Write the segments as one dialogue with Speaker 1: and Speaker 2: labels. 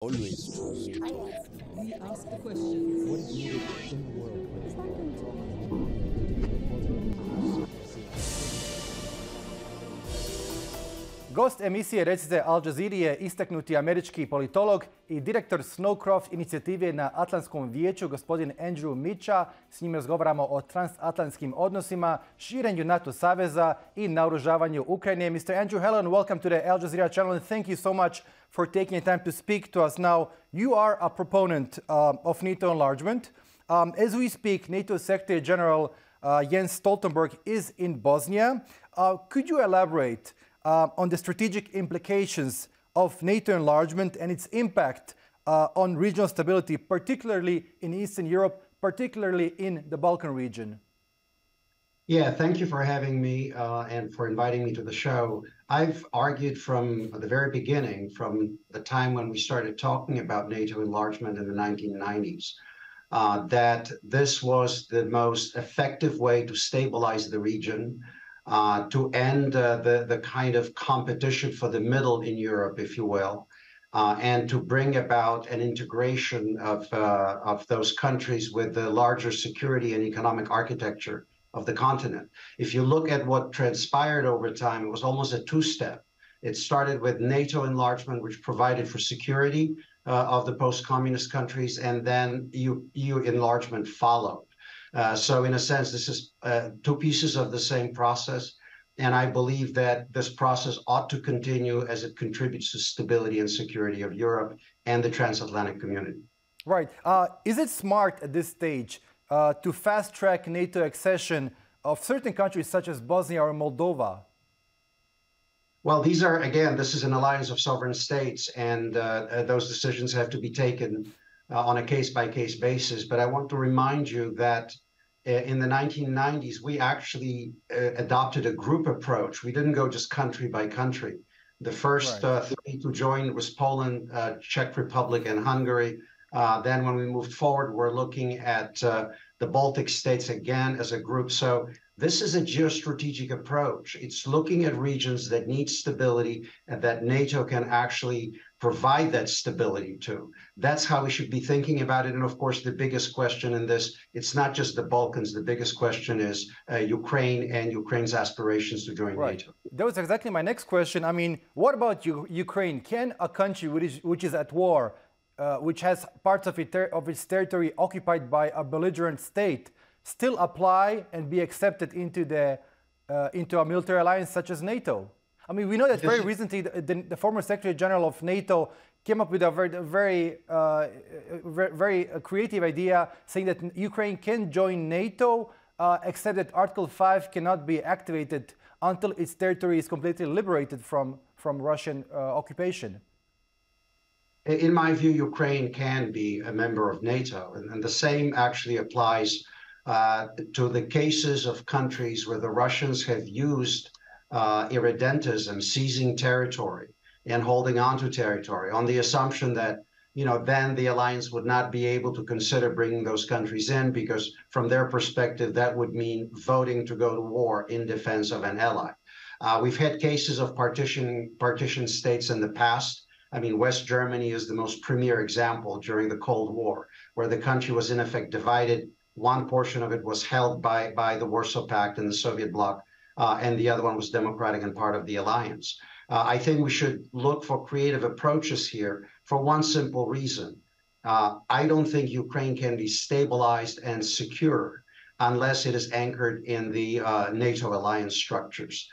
Speaker 1: Always trust.
Speaker 2: We ask the questions.
Speaker 1: What is needed in the world?
Speaker 3: Gost emisije Recite Al Jazeeri je istaknuti američki politolog i direktor Snowcroft inicijative na Atlantskom vijeću, gospodin Andrew Michta. S njim razgovaramo o transatlantskim odnosima, širenju NATO saveza i naoružavanju Ukrajine. Mr. Andrew, hello and welcome to the Al Jazeera channel, and thank you so much for taking time to speak to us. Now, you are a proponent of NATO enlargement. As we speak, NATO Secretary General Jens Stoltenberg is in Bosnia. Could you elaborate on the strategic implications of NATO enlargement and its impact on regional stability, particularly in Eastern Europe, particularly in the Balkan region?
Speaker 4: Yeah, thank you for having me and for inviting me to the show. I've argued from the very beginning, from the time when we started talking about NATO enlargement in the 1990s, that this was the most effective way to stabilize the region, to end the kind of competition for the middle in Europe, if you will, and to bring about an integration of those countries with the larger security and economic architecture of the continent. If you look at what transpired over time, it was almost a two-step. It started with NATO enlargement, which provided for security of the post-communist countries, and then EU enlargement followed. So in a sense, this is two pieces of the same process. And I believe that this process ought to continue as it contributes to stability and security of Europe and the transatlantic community.
Speaker 3: Right. Is it smart at this stage to fast-track NATO accession of certain countries such as Bosnia or Moldova?
Speaker 4: Well, these are, again, this is an alliance of sovereign states, and those decisions have to be taken on a case-by-case basis. But I want to remind you that in the 1990s, we actually adopted a group approach. We didn't go just country by country. The first three to join was Poland, Czech Republic, and Hungary. Then when we moved forward, we're looking at the Baltic states again as a group. So this is a geostrategic approach. It's looking at regions that need stability and that NATO can actually provide that stability to. That's how we should be thinking about it. And of course, the biggest question in this, it's not just the Balkans. The biggest question is Ukraine and Ukraine's aspirations to join NATO.
Speaker 3: That was exactly my next question. I mean, what about Ukraine? Can a country which is at war, which has parts of its territory occupied by a belligerent state, still apply and be accepted into a military alliance such as NATO? I mean, we know that very recently the former Secretary General of NATO came up with a very creative idea, saying that Ukraine can join NATO, except that Article 5 cannot be activated until its territory is completely liberated from Russian occupation.
Speaker 4: In my view, Ukraine can be a member of NATO, and the same actually applies to the cases of countries where the Russians have used irredentism, seizing territory and holding on to territory on the assumption that, then the alliance would not be able to consider bringing those countries in because from their perspective, that would mean voting to go to war in defense of an ally. We've had cases of partition states in the past. I mean, West Germany is the most premier example during the Cold War, where the country was in effect divided. One portion of it was held by the Warsaw Pact and the Soviet bloc, and the other one was democratic and part of the alliance. I think we should look for creative approaches here for one simple reason. I don't think Ukraine can be stabilized and secure unless it is anchored in the NATO alliance structures.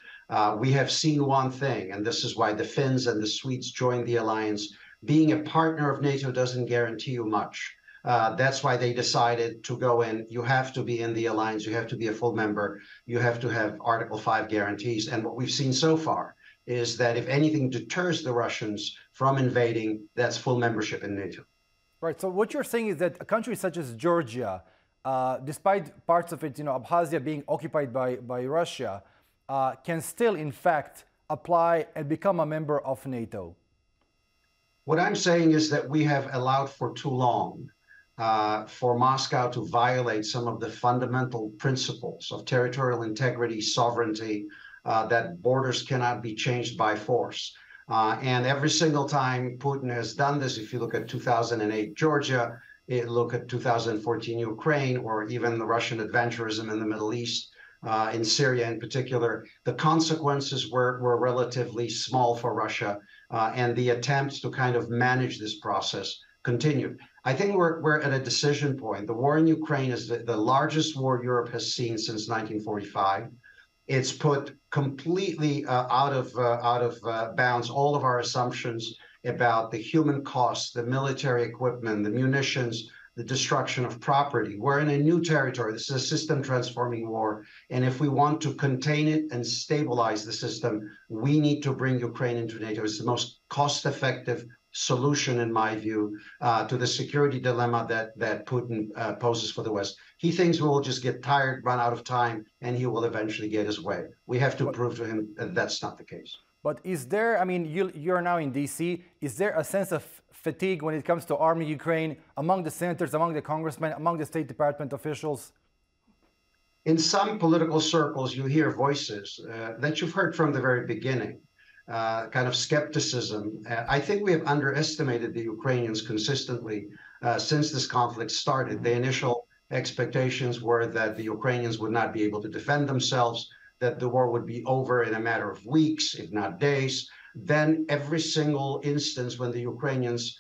Speaker 4: We have seen one thing, and this is why the Finns and the Swedes joined the alliance. Being a partner of NATO doesn't guarantee you much. That's why they decided to go in. You have to be in the alliance. You have to be a full member. You have to have Article 5 guarantees. And what we've seen so far is that if anything deters the Russians from invading, that's full membership in NATO.
Speaker 3: Right. So what you're saying is that a country such as Georgia, despite parts of it, Abkhazia being occupied by Russia, can still, in fact, apply and become a member of NATO.
Speaker 4: What I'm saying is that we have allowed for too long for Moscow to violate some of the fundamental principles of territorial integrity, sovereignty, that borders cannot be changed by force. And every single time Putin has done this, if you look at 2008 Georgia, look at 2014 Ukraine, or even the Russian adventurism in the Middle East, in Syria in particular, the consequences were relatively small for Russia, and the attempts to kind of manage this process continued. I think we're at a decision point. The war in Ukraine is the largest war Europe has seen since 1945. It's put completely out of bounds all of our assumptions about the human costs, the military equipment, the munitions, the destruction of property. We're in a new territory. This is a system transforming war. And if we want to contain it and stabilize the system, we need to bring Ukraine into NATO. It's the most cost-effective solution, in my view, to the security dilemma that Putin poses for the West. He thinks we will just get tired, run out of time, and he will eventually get his way. We have to prove to him that that's not the case.
Speaker 3: But is there, I mean, you're now in D.C., is there a sense of fatigue when it comes to arming Ukraine among the senators, among the congressmen, among the State Department officials?
Speaker 4: In some political circles, you hear voices that you've heard from the very beginning, kind of skepticism. I think we have underestimated the Ukrainians consistently since this conflict started. The initial expectations were that the Ukrainians would not be able to defend themselves, that the war would be over in a matter of weeks, if not days. Then every single instance when the Ukrainians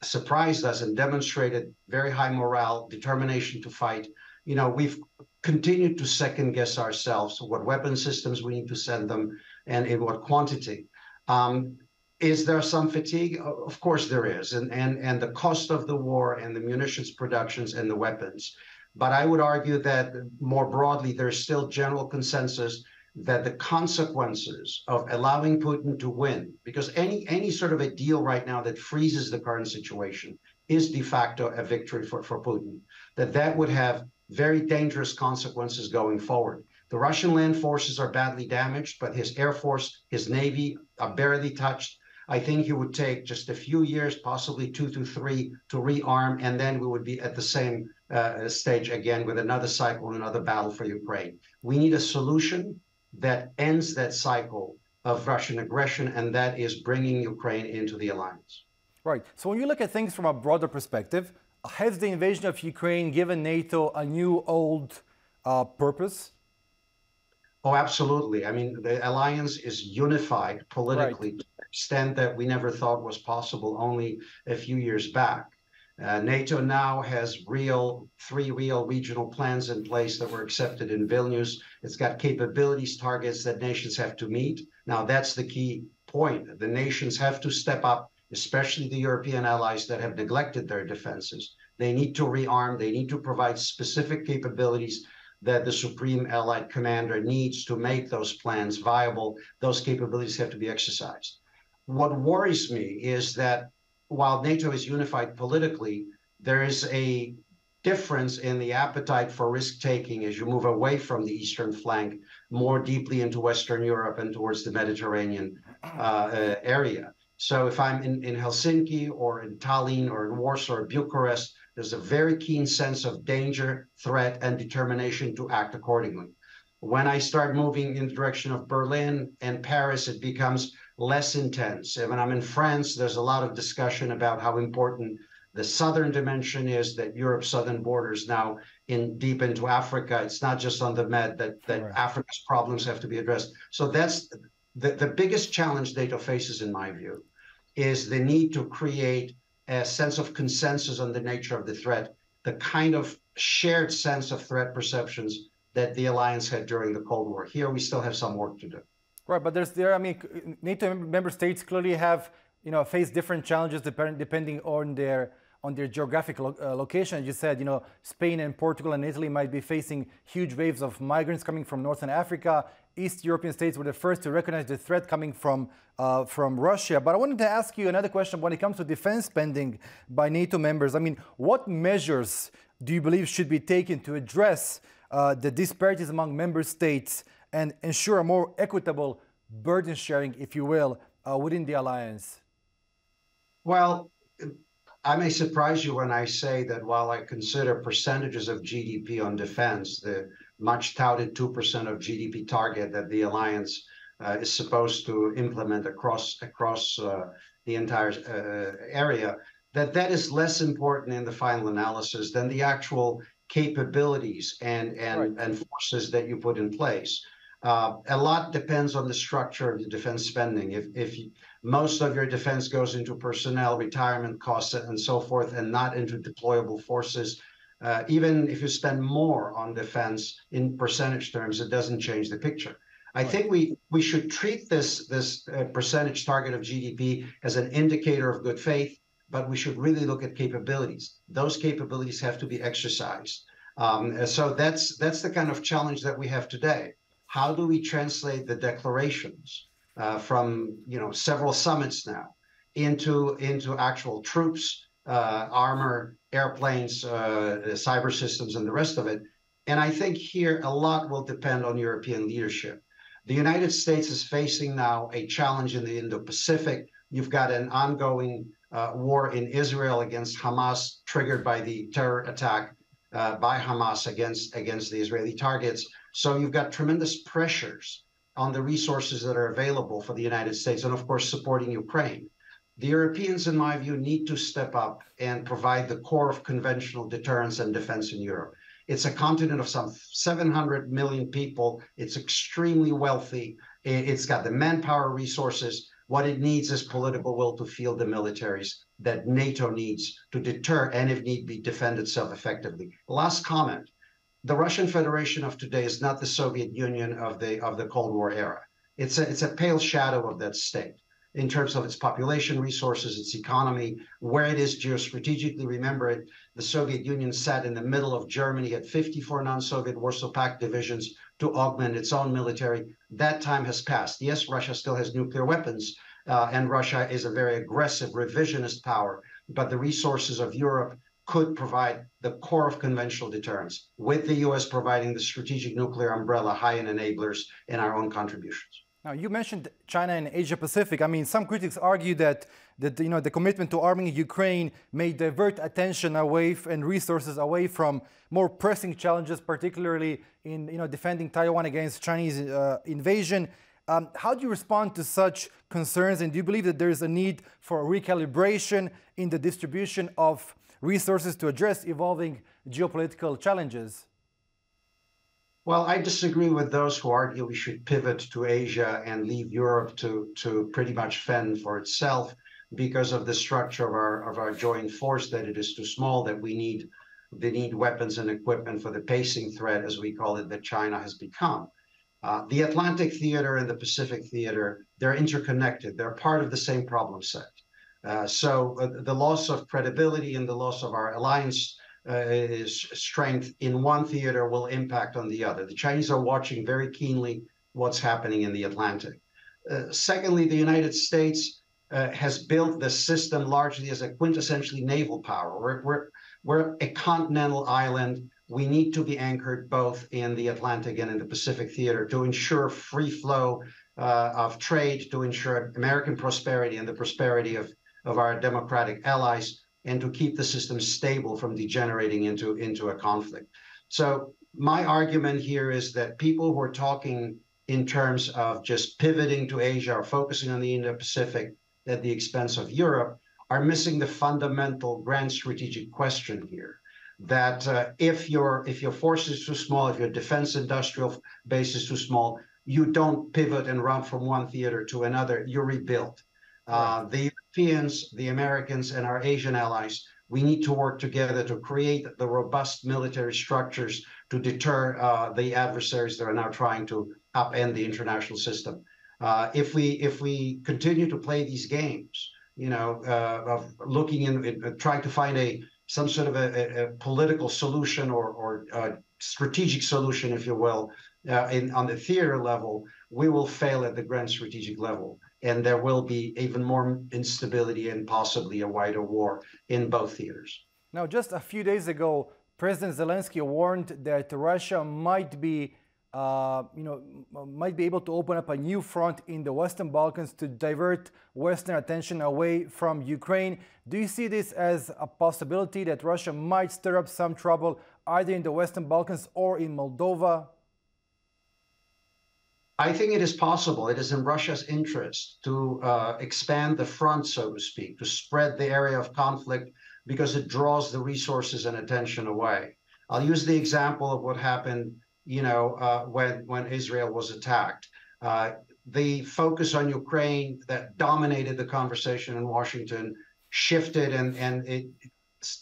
Speaker 4: surprised us and demonstrated very high morale, determination to fight, you know, we've continued to second guess ourselves what weapon systems we need to send them and in what quantity. Is there some fatigue? Of course there is, and the cost of the war and the munitions productions and the weapons. But I would argue that more broadly, there's still general consensus that the consequences of allowing Putin to win, because any sort of a deal right now that freezes the current situation is de facto a victory for Putin, that would have very dangerous consequences going forward. The Russian land forces are badly damaged, but his air force, his navy are barely touched. I think it would take just a few years, possibly 2 to 3, to rearm, and then we would be at the same stage again with another cycle, another battle for Ukraine. We need a solution that ends that cycle of Russian aggression, and that is bringing Ukraine into the alliance.
Speaker 3: Right. So when you look at things from a broader perspective, has the invasion of Ukraine given NATO a new, old purpose?
Speaker 4: Oh, absolutely. I mean, the alliance is unified politically to an extent that we never thought was possible only a few years back. NATO now has 3 real regional plans in place that were accepted in Vilnius. It's got capabilities, targets that nations have to meet. Now, that's the key point. The nations have to step up, especially the European allies that have neglected their defenses. They need to rearm. They need to provide specific capabilities that the Supreme Allied Commander needs to make those plans viable. Those capabilities have to be exercised. What worries me is that while NATO is unified politically, there is a difference in the appetite for risk-taking as you move away from the eastern flank more deeply into Western Europe and towards the Mediterranean area. So if I'm in Helsinki or in Tallinn or in Warsaw or Bucharest, there's a very keen sense of danger, threat, and determination to act accordingly. When I start moving in the direction of Berlin and Paris, it becomes less intense. And when I'm in France, there's a lot of discussion about how important the southern dimension is, that Europe's southern borders now deep into Africa. It's not just on the Med, that Africa's problems have to be addressed. So that's the biggest challenge NATO faces, in my view, is the need to create a sense of consensus on the nature of the threat, the kind of shared sense of threat perceptions that the alliance had during the Cold War. Here, we still have some work to do.
Speaker 3: Right, but I mean, NATO member states clearly have, face different challenges depending on their geographic location. As you said, Spain and Portugal and Italy might be facing huge waves of migrants coming from Northern Africa. East European states were the first to recognize the threat coming from Russia. But I wanted to ask you another question when it comes to defense spending by NATO members. I mean, what measures do you believe should be taken to address the disparities among member states and ensure a more equitable burden sharing, if you will, within the alliance?
Speaker 4: Well, I may surprise you when I say that while I consider percentages of GDP on defense, the much touted 2% of GDP target that the alliance is supposed to implement across the entire area, that is less important in the final analysis than the actual capabilities and forces that you put in place. A lot depends on the structure of the defense spending. If most of your defense goes into personnel, retirement costs, and so forth, and not into deployable forces, even if you spend more on defense in percentage terms, it doesn't change the picture. I think we should treat this percentage target of GDP as an indicator of good faith, but we should really look at capabilities. Those capabilities have to be exercised. So that's the kind of challenge that we have today. How do we translate the declarations from several summits now into actual troops, armor, airplanes, cyber systems, and the rest of it? And I think here a lot will depend on European leadership. The United States is facing now a challenge in the Indo-Pacific. You've got an ongoing war in Israel against Hamas, triggered by the terror attack by Hamas against the Israeli targets. So you've got tremendous pressures on the resources that are available for the United States, and of course supporting Ukraine. The Europeans, in my view, need to step up and provide the core of conventional deterrence and defense in Europe. It's a continent of some 700 million people. It's extremely wealthy. It's got the manpower resources. What it needs is political will to field the militaries that NATO needs to deter and, if need be, defend itself effectively. Last comment. The Russian Federation of today is not the Soviet Union of the Cold War era. It's a pale shadow of that state in terms of its population resources, its economy, where it is geostrategically. Remember, the Soviet Union sat in the middle of Germany, had 54 non-Soviet Warsaw Pact divisions to augment its own military. That time has passed. Yes, Russia still has nuclear weapons, and Russia is a very aggressive revisionist power, but the resources of Europe could provide the core of conventional deterrence, with the US providing the strategic nuclear umbrella, high-end enablers, and our own contributions.
Speaker 3: Now, you mentioned China and Asia Pacific. I mean, some critics argue that the commitment to arming Ukraine may divert attention away and resources away from more pressing challenges, particularly in defending Taiwan against Chinese invasion. How do you respond to such concerns, and do you believe that there is a need for recalibration in the distribution of resources to address evolving geopolitical challenges?
Speaker 4: Well, I disagree with those who argue we should pivot to Asia and leave Europe to pretty much fend for itself because of the structure of our joint force, that it is too small, that they need weapons and equipment for the pacing threat, as we call it, that China has become. The Atlantic theater and the Pacific theater, they're interconnected. They're part of the same problem set. So the loss of credibility and the loss of our alliance strength in one theater will impact on the other. The Chinese are watching very keenly what's happening in the Atlantic. Secondly, the United States has built the system largely as a quintessentially naval power. We're a continental island. We need to be anchored both in the Atlantic and in the Pacific theater to ensure free flow of trade, to ensure American prosperity and the prosperity of our democratic allies, and to keep the system stable from degenerating into a conflict. So my argument here is that people who are talking in terms of just pivoting to Asia or focusing on the Indo-Pacific at the expense of Europe are missing the fundamental grand strategic question here. That if your force is too small, if your defense industrial base is too small, you don't pivot and run from one theater to another, you rebuild. The Europeans, the Americans, and our Asian allies, we need to work together to create the robust military structures to deter the adversaries that are now trying to upend the international system. If we continue to play these games, of looking in, trying to find some sort of a political solution or strategic solution, if you will, on the theater level, we will fail at the grand strategic level. And there will be even more instability and possibly a wider war in both theaters.
Speaker 3: Now, just a few days ago, President Zelensky warned that Russia might be able to open up a new front in the Western Balkans to divert Western attention away from Ukraine. Do you see this as a possibility that Russia might stir up some trouble either in the Western Balkans or in Moldova?
Speaker 4: I think it is possible. It is in Russia's interest to expand the front, so to speak, to spread the area of conflict because it draws the resources and attention away. I'll use the example of what happened, when Israel was attacked. The focus on Ukraine that dominated the conversation in Washington shifted, and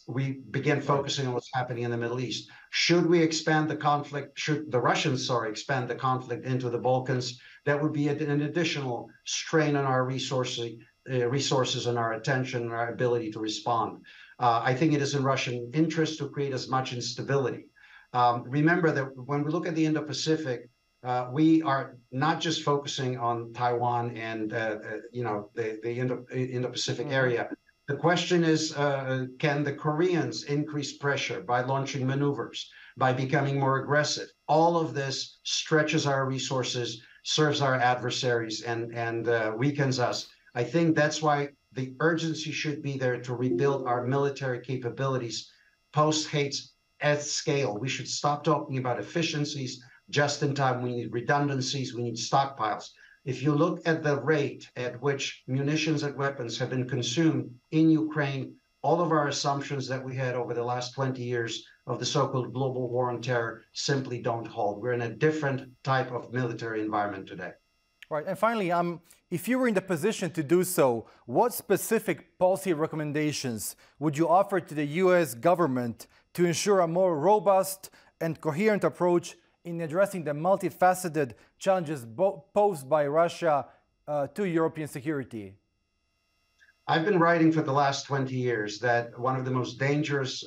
Speaker 4: we began focusing on what's happening in the Middle East. Should we expand the conflict? Should the Russians, expand the conflict into the Balkans? That would be an additional strain on our resources and our attention and our ability to respond. I think it is in Russian interest to create as much instability. Remember that when we look at the Indo-Pacific, we are not just focusing on Taiwan and the Indo-Pacific area. The question is, can the Koreans increase pressure by launching maneuvers, by becoming more aggressive? All of this stretches our resources, serves our adversaries, and weakens us. I think that's why the urgency should be there to rebuild our military capabilities post-hate at scale. We should stop talking about efficiencies just in time. We need redundancies. We need stockpiles. If you look at the rate at which munitions and weapons have been consumed in Ukraine, all of our assumptions that we had over the last 20 years of the so-called global war on terror simply don't hold. We're in a different type of military environment today.
Speaker 3: Right. And finally, if you were in the position to do so, what specific policy recommendations would you offer to the U.S. government to ensure a more robust and coherent approach in addressing the multifaceted challenges posed by Russia to European security?
Speaker 4: I've been writing for the last 20 years that one of the most dangerous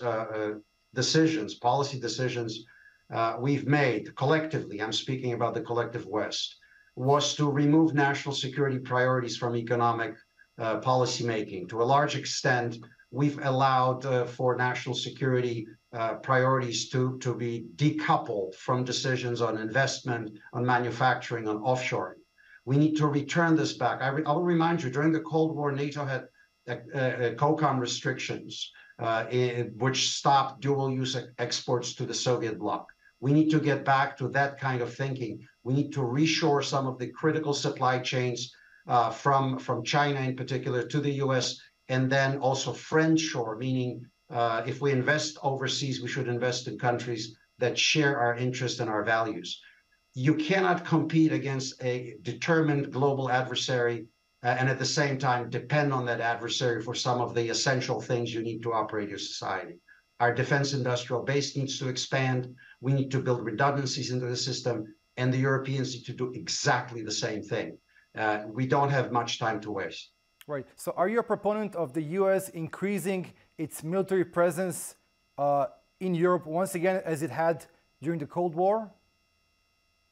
Speaker 4: policy decisions we've made collectively, I'm speaking about the collective West, was to remove national security priorities from economic policymaking. To a large extent, we've allowed for national security priorities to be decoupled from decisions on investment, on manufacturing, on offshoring. We need to return this back. I will remind you, during the Cold War, NATO had COCOM restrictions, which stopped dual-use exports to the Soviet bloc. We need to get back to that kind of thinking. We need to reshore some of the critical supply chains from China in particular to the US, and then also friendshore, meaning if we invest overseas, we should invest in countries that share our interests and our values. You cannot compete against a determined global adversary and at the same time depend on that adversary for some of the essential things you need to operate your society. Our defense industrial base needs to expand. We need to build redundancies into the system, and the Europeans need to do exactly the same thing. We don't have much time to waste.
Speaker 3: Right. So are you a proponent of the U.S. increasing its military presence in Europe once again, as it had during the Cold War?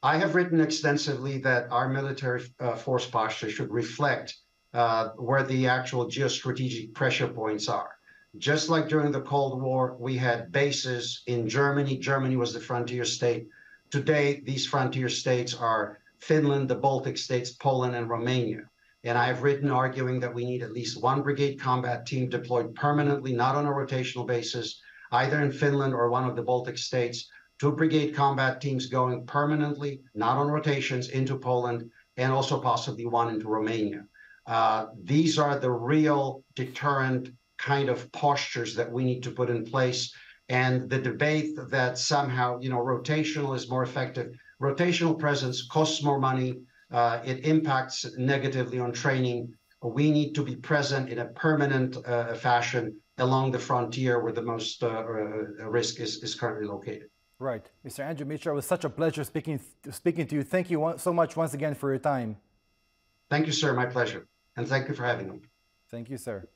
Speaker 4: I have written extensively that our military force posture should reflect where the actual geostrategic pressure points are. Just like during the Cold War, we had bases in Germany. Germany was the frontier state. Today, these frontier states are Finland, the Baltic states, Poland, and Romania. And I have written arguing that we need at least one brigade combat team deployed permanently, not on a rotational basis, either in Finland or one of the Baltic states, 2 brigade combat teams going permanently, not on rotations, into Poland, and also possibly one into Romania. These are the real deterrent kind of postures that we need to put in place. And the debate that somehow, rotational is more effective. Rotational presence costs more money. It impacts negatively on training. We need to be present in a permanent fashion along the frontier where the most risk is currently located.
Speaker 3: Right. Mr. Andrew Michta, it was such a pleasure speaking to you. Thank you so much once again for your time.
Speaker 4: Thank you, sir. My pleasure. And thank you for having me.
Speaker 3: Thank you, sir.